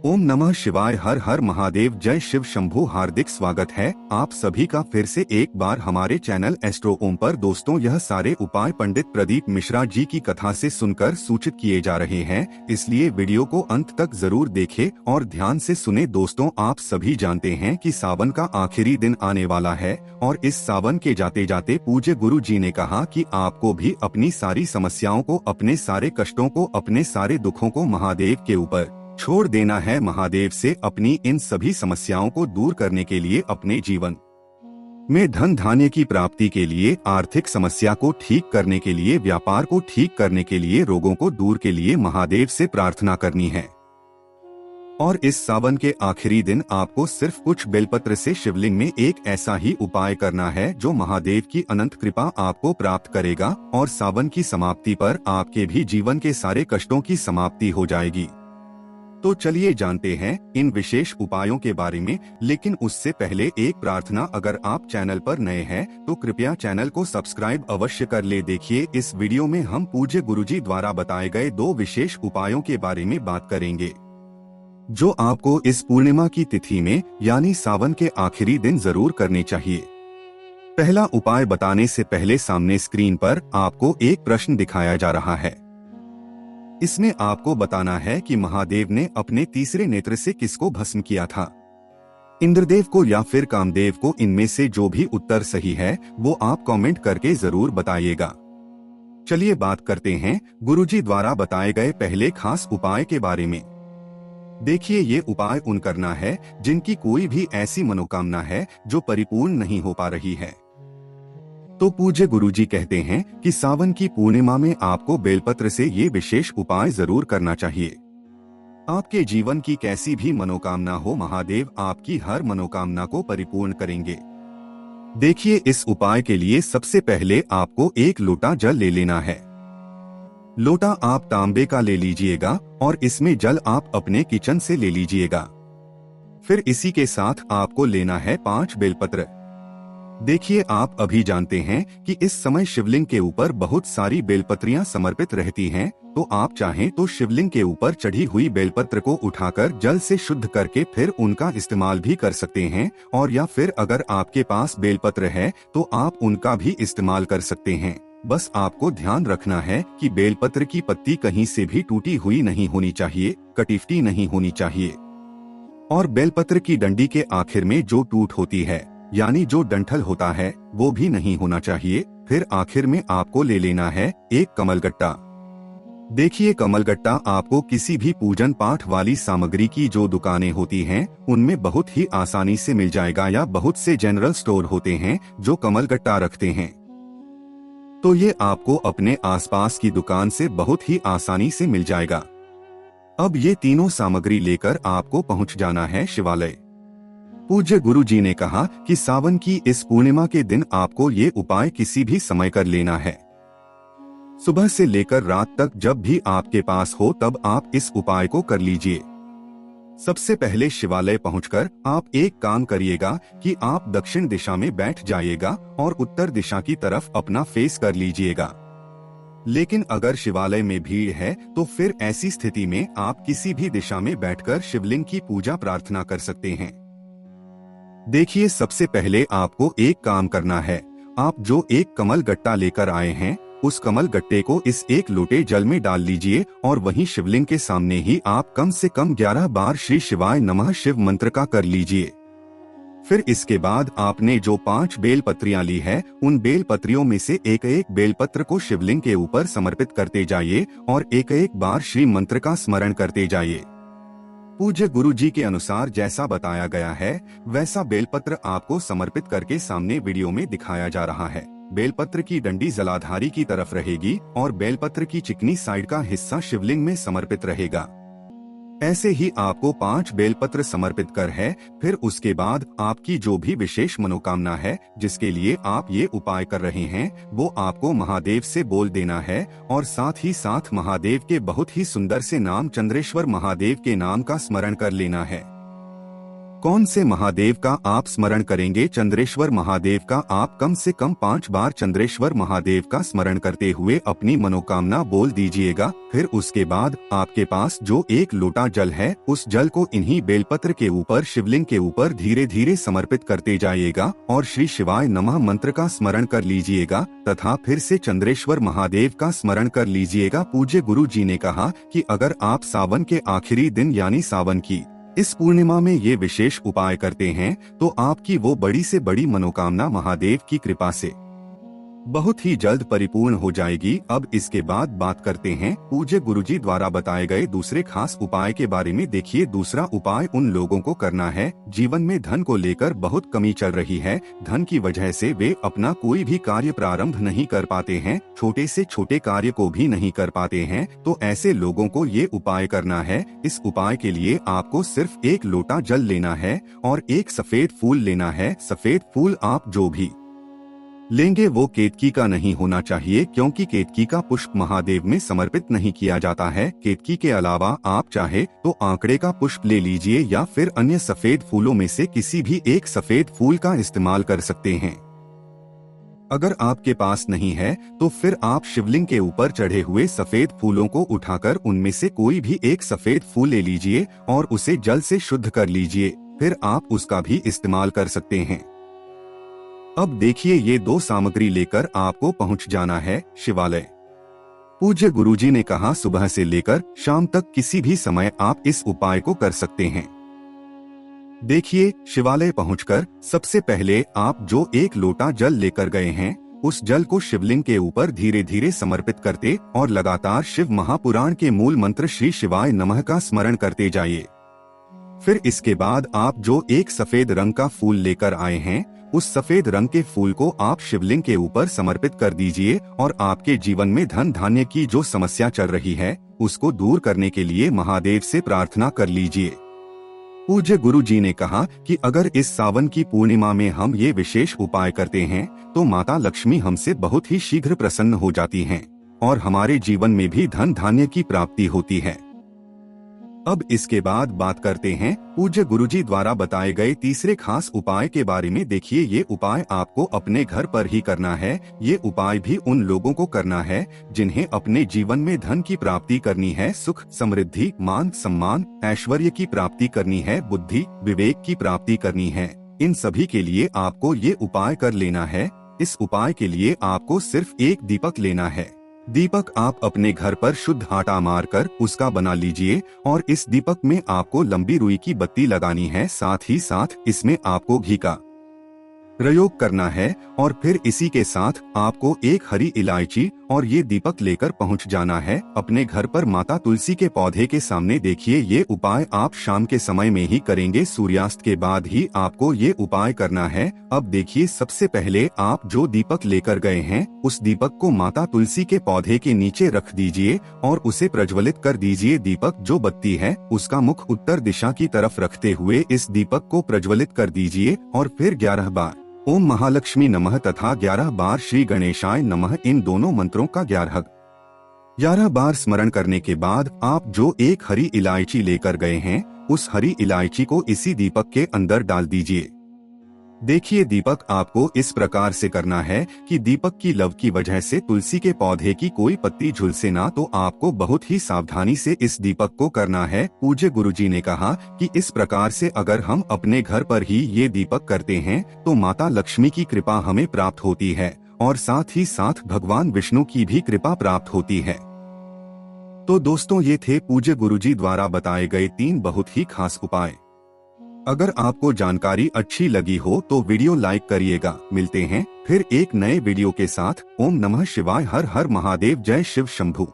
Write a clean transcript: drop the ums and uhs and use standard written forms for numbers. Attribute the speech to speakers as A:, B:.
A: ओम नमः शिवाय। हर हर महादेव। जय शिव शंभू। हार्दिक स्वागत है आप सभी का फिर से एक बार हमारे चैनल एस्ट्रो ओम पर। दोस्तों, यह सारे उपाय पंडित प्रदीप मिश्रा जी की कथा से सुनकर सूचित किए जा रहे हैं, इसलिए वीडियो को अंत तक जरूर देखें और ध्यान से सुने। दोस्तों, आप सभी जानते हैं कि सावन का आखिरी दिन आने वाला है और इस सावन के जाते जाते पूज्य गुरु जी ने कहा कि आपको भी अपनी सारी समस्याओं को, अपने सारे कष्टों को, अपने सारे दुखों को महादेव के ऊपर छोड़ देना है। महादेव से अपनी इन सभी समस्याओं को दूर करने के लिए, अपने जीवन में धन धान्य की प्राप्ति के लिए, आर्थिक समस्या को ठीक करने के लिए, व्यापार को ठीक करने के लिए, रोगों को दूर के लिए महादेव से प्रार्थना करनी है। और इस सावन के आखिरी दिन आपको सिर्फ कुछ बेलपत्र से शिवलिंग में एक ऐसा ही उपाय करना है जो महादेव की अनंत कृपा आपको प्राप्त करेगा और सावन की समाप्ति पर आपके भी जीवन के सारे कष्टों की समाप्ति हो जाएगी। तो चलिए जानते हैं इन विशेष उपायों के बारे में, लेकिन उससे पहले एक प्रार्थना। अगर आप चैनल पर नए हैं तो कृपया चैनल को सब्सक्राइब अवश्य कर ले। देखिए, इस वीडियो में हम पूज्य गुरुजी द्वारा बताए गए 2 विशेष उपायों के बारे में बात करेंगे जो आपको इस पूर्णिमा की तिथि में यानी सावन के आखिरी दिन जरूर करने चाहिए। पहला उपाय बताने से पहले सामने स्क्रीन पर आपको एक प्रश्न दिखाया जा रहा है। इसमें आपको बताना है कि महादेव ने अपने तीसरे नेत्र से किसको भस्म किया था, इंद्रदेव को या फिर कामदेव को। इनमें से जो भी उत्तर सही है वो आप कमेंट करके जरूर बताइएगा। चलिए बात करते हैं गुरुजी द्वारा बताए गए पहले खास उपाय के बारे में। देखिए, ये उपाय उन करना है जिनकी कोई भी ऐसी मनोकामना है जो परिपूर्ण नहीं हो पा रही है। तो पूज्य गुरुजी कहते हैं कि सावन की पूर्णिमा में आपको बेलपत्र से ये विशेष उपाय जरूर करना चाहिए। आपके जीवन की कैसी भी मनोकामना हो, महादेव आपकी हर मनोकामना को परिपूर्ण करेंगे। देखिए, इस उपाय के लिए सबसे पहले आपको एक लोटा जल ले लेना है। लोटा आप तांबे का ले लीजिएगा और इसमें जल आप अपने किचन से ले लीजिएगा। फिर इसी के साथ आपको लेना है 5 बेलपत्र। देखिए, आप अभी जानते हैं कि इस समय शिवलिंग के ऊपर बहुत सारी बेलपत्रियां समर्पित रहती हैं, तो आप चाहें तो शिवलिंग के ऊपर चढ़ी हुई बेलपत्र को उठाकर जल से शुद्ध करके फिर उनका इस्तेमाल भी कर सकते हैं, और या फिर अगर आपके पास बेलपत्र है तो आप उनका भी इस्तेमाल कर सकते हैं। बस आपको ध्यान रखना है कि बेलपत्र की पत्ती कहीं से भी टूटी हुई नहीं होनी चाहिए, कटिफ्टी नहीं होनी चाहिए, और बेलपत्र की डंडी के आखिर में जो टूट होती है यानी जो डंठल होता है वो भी नहीं होना चाहिए। फिर आखिर में आपको ले लेना है एक कमलगट्टा। देखिए, कमलगट्टा आपको किसी भी पूजन पाठ वाली सामग्री की जो दुकानें होती हैं उनमें बहुत ही आसानी से मिल जाएगा, या बहुत से जनरल स्टोर होते हैं जो कमलगट्टा रखते हैं। तो ये आपको अपने आसपास की दुकान से बहुत ही आसानी से मिल जाएगा। अब ये तीनों सामग्री लेकर आपको पहुंच जाना है शिवालय। पूज्य गुरु जी ने कहा कि सावन की इस पूर्णिमा के दिन आपको ये उपाय किसी भी समय कर लेना है। सुबह से लेकर रात तक जब भी आपके पास हो तब आप इस उपाय को कर लीजिए। सबसे पहले शिवालय पहुंचकर आप एक काम करिएगा कि आप दक्षिण दिशा में बैठ जाइएगा और उत्तर दिशा की तरफ अपना फेस कर लीजिएगा। लेकिन अगर शिवालय में भीड़ है तो फिर ऐसी स्थिति में आप किसी भी दिशा में बैठकर शिवलिंग की पूजा प्रार्थना कर सकते हैं। देखिए, सबसे पहले आपको एक काम करना है। आप जो एक कमल गट्टा लेकर आए हैं उस कमल गट्टे को इस एक लोटे जल में डाल लीजिए और वहीं शिवलिंग के सामने ही आप कम से कम 11 बार श्री शिवाय नमः शिव मंत्र का कर लीजिए। फिर इसके बाद आपने जो 5 बेल पत्रियां ली है उन बेल पत्रियों में से एक एक बेल पत्र को शिवलिंग के ऊपर समर्पित करते जाइए और एक एक बार श्री मंत्र का स्मरण करते जाइए। पूज्य गुरु जी के अनुसार जैसा बताया गया है वैसा बेलपत्र आपको समर्पित करके सामने वीडियो में दिखाया जा रहा है। बेलपत्र की डंडी जलाधारी की तरफ रहेगी और बेलपत्र की चिकनी साइड का हिस्सा शिवलिंग में समर्पित रहेगा। ऐसे ही आपको 5 बेलपत्र समर्पित कर है। फिर उसके बाद आपकी जो भी विशेष मनोकामना है जिसके लिए आप ये उपाय कर रहे हैं वो आपको महादेव से बोल देना है, और साथ ही साथ महादेव के बहुत ही सुंदर से नाम चंद्रेश्वर महादेव के नाम का स्मरण कर लेना है। कौन से महादेव का आप स्मरण करेंगे? चंद्रेश्वर महादेव का। आप कम से कम 5 बार चंद्रेश्वर महादेव का स्मरण करते हुए अपनी मनोकामना बोल दीजिएगा। फिर उसके बाद आपके पास जो 1 लोटा जल है, उस जल को इन्हीं बेलपत्र के ऊपर शिवलिंग के ऊपर धीरे धीरे समर्पित करते जाइएगा और श्री शिवाय नमः मंत्र का स्मरण कर लीजिएगा तथा फिर से चंद्रेश्वर महादेव का स्मरण कर लीजिएगा। पूज्य गुरु जी ने कहा कि अगर आप सावन के आखिरी दिन यानी सावन की इस पूर्णिमा में ये विशेष उपाय करते हैं तो आपकी वो बड़ी से बड़ी मनोकामना महादेव की कृपा से बहुत ही जल्द परिपूर्ण हो जाएगी। अब इसके बाद बात करते हैं पूज्य गुरुजी द्वारा बताए गए दूसरे खास उपाय के बारे में। देखिए, दूसरा उपाय उन लोगों को करना है जीवन में धन को लेकर बहुत कमी चल रही है। धन की वजह से वे अपना कोई भी कार्य प्रारंभ नहीं कर पाते हैं, छोटे से छोटे कार्य को भी नहीं कर पाते हैं। तो ऐसे लोगों को ये उपाय करना है। इस उपाय के लिए आपको सिर्फ 1 लोटा जल लेना है और 1 सफेद फूल लेना है। सफेद फूल आप जो भी लेंगे वो केतकी का नहीं होना चाहिए, क्योंकि केतकी का पुष्प महादेव में समर्पित नहीं किया जाता है। केतकी के अलावा आप चाहे तो आंकड़े का पुष्प ले लीजिए या फिर अन्य सफेद फूलों में से किसी भी 1 सफेद फूल का इस्तेमाल कर सकते हैं। अगर आपके पास नहीं है तो फिर आप शिवलिंग के ऊपर चढ़े हुए सफेद फूलों को उठाकर उनमें से कोई भी 1 सफेद फूल ले लीजिए और उसे जल से शुद्ध कर लीजिए। फिर आप उसका भी इस्तेमाल कर सकते हैं। अब देखिए, ये 2 सामग्री लेकर आपको पहुंच जाना है शिवालय। पूज्य गुरुजी ने कहा सुबह से लेकर शाम तक किसी भी समय आप इस उपाय को कर सकते हैं। देखिए, शिवालय पहुंचकर सबसे पहले आप जो 1 लोटा जल लेकर गए हैं, उस जल को शिवलिंग के ऊपर धीरे धीरे समर्पित करते और लगातार शिव महापुराण के मूल मंत्र श्री शिवाय नमः का स्मरण करते जाइए। फिर इसके बाद आप जो 1 सफेद रंग का फूल लेकर आए हैं, उस सफेद रंग के फूल को आप शिवलिंग के ऊपर समर्पित कर दीजिए और आपके जीवन में धन धान्य की जो समस्या चल रही है उसको दूर करने के लिए महादेव से प्रार्थना कर लीजिए। पूज्य गुरु जी ने कहा कि अगर इस सावन की पूर्णिमा में हम ये विशेष उपाय करते हैं तो माता लक्ष्मी हमसे बहुत ही शीघ्र प्रसन्न हो जाती हैं और हमारे जीवन में भी धन धान्य की प्राप्ति होती है। अब इसके बाद बात करते हैं पूज्य गुरुजी द्वारा बताए गए तीसरे खास उपाय के बारे में। देखिए, ये उपाय आपको अपने घर पर ही करना है। ये उपाय भी उन लोगों को करना है जिन्हें अपने जीवन में धन की प्राप्ति करनी है, सुख समृद्धि मान सम्मान ऐश्वर्य की प्राप्ति करनी है, बुद्धि विवेक की प्राप्ति करनी है। इन सभी के लिए आपको ये उपाय कर लेना है। इस उपाय के लिए आपको सिर्फ 1 दीपक लेना है। दीपक आप अपने घर पर शुद्ध आटा मारकर उसका बना लीजिए और इस दीपक में आपको लंबी रुई की बत्ती लगानी है। साथ ही साथ इसमें आपको घी का प्रयोग करना है और फिर इसी के साथ आपको 1 हरी इलायची और ये दीपक लेकर पहुंच जाना है अपने घर पर माता तुलसी के पौधे के सामने। देखिए, ये उपाय आप शाम के समय में ही करेंगे, सूर्यास्त के बाद ही आपको ये उपाय करना है। अब देखिए, सबसे पहले आप जो दीपक लेकर गए हैं उस दीपक को माता तुलसी के पौधे के नीचे रख दीजिए और उसे प्रज्वलित कर दीजिए। दीपक जो बत्ती है उसका मुख उत्तर दिशा की तरफ रखते हुए इस दीपक को प्रज्वलित कर दीजिए और फिर 11 बार ओम महालक्ष्मी नमः तथा 11 बार श्री गणेशाय नमः, इन दोनों मंत्रों का 11 बार स्मरण करने के बाद आप जो 1 हरी इलायची लेकर गए हैं उस हरी इलायची को इसी दीपक के अंदर डाल दीजिए। देखिए, दीपक आपको इस प्रकार से करना है कि दीपक की लव की वजह से तुलसी के पौधे की कोई पत्ती झुलसे ना, तो आपको बहुत ही सावधानी से इस दीपक को करना है। पूज्य गुरुजी ने कहा कि इस प्रकार से अगर हम अपने घर पर ही ये दीपक करते हैं तो माता लक्ष्मी की कृपा हमें प्राप्त होती है और साथ ही साथ भगवान विष्णु की भी कृपा प्राप्त होती है। तो दोस्तों, ये थे पूज्य गुरुजी द्वारा बताए गए 3 बहुत ही खास उपाय। अगर आपको जानकारी अच्छी लगी हो तो वीडियो लाइक करिएगा। मिलते हैं फिर एक नए वीडियो के साथ। ओम नमः शिवाय। हर हर महादेव। जय शिव शंभू।